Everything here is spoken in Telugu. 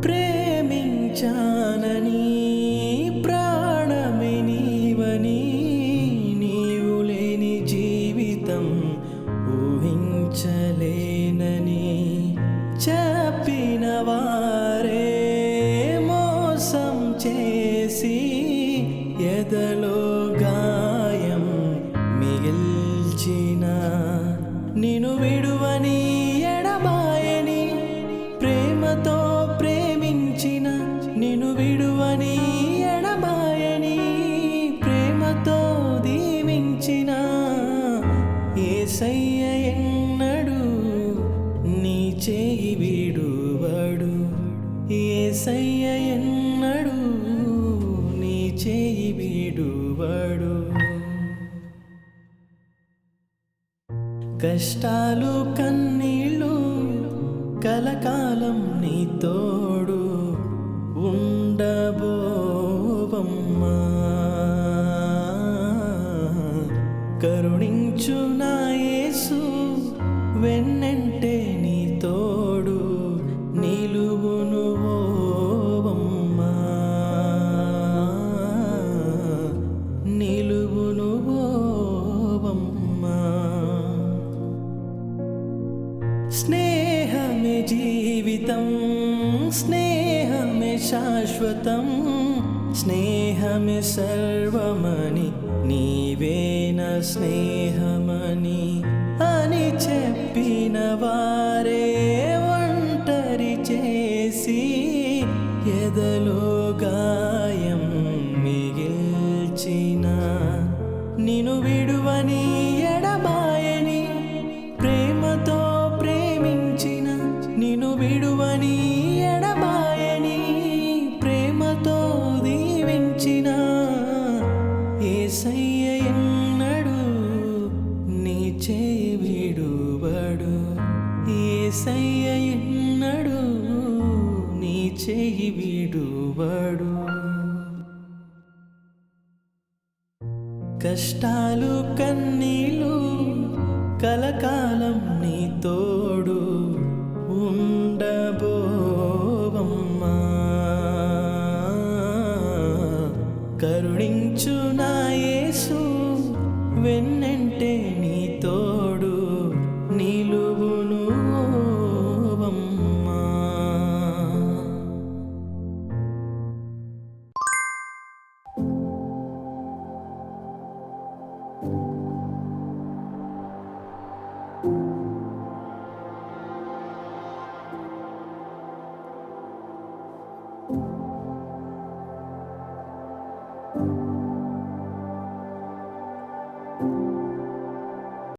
ప్రేమించానని ప్రాణమే నీవని నీవు లేని జీవితం ఊహించలేనని చెప్పిన వారే మోసం చేసి ఎదలో గాయం మిగిల్చిన నిన్ను విడువని ఎడబాయని ప్రేమతో ప్రేమించిన నిన్ను విడువని ఎడబాయని ప్రేమతో దీవించిన యేసయ్య ఎన్నడు నీ చేయి విడువడు యేసయ్య ఎన్నడు నీ చేయి విడువడు కష్టాలు కన్నీళ్ళు కలకాలం నీ తోడు ఉండబోవమ్మా కరుణించు నా యేసు వెన్నంటే నీ తోడు నిలువును ఓవమ్మా నిలువును ఓవమ్మా స్నేహమే జీవితం స్నేహమే శాశ్వతం స్నేహమే సర్వమని నీవేన స్నేహమని అని చెప్పిన వారే ఒంటరి చేసి ఎదలో గాయం మిగిల్చిన నిన్ను విడువని ఎడబాయని ప్రేమతో ప్రేమించిన నిన్ను విడువని ఎడబాయని ప్రేమతో దీవించిన యేసయ్య ఎన్నడు నీ చేయి విడువడు యేసయ్య ఎన్నడు నీ చేయి విడువడు కష్టాలు కన్నీళ్ళు కలకాలం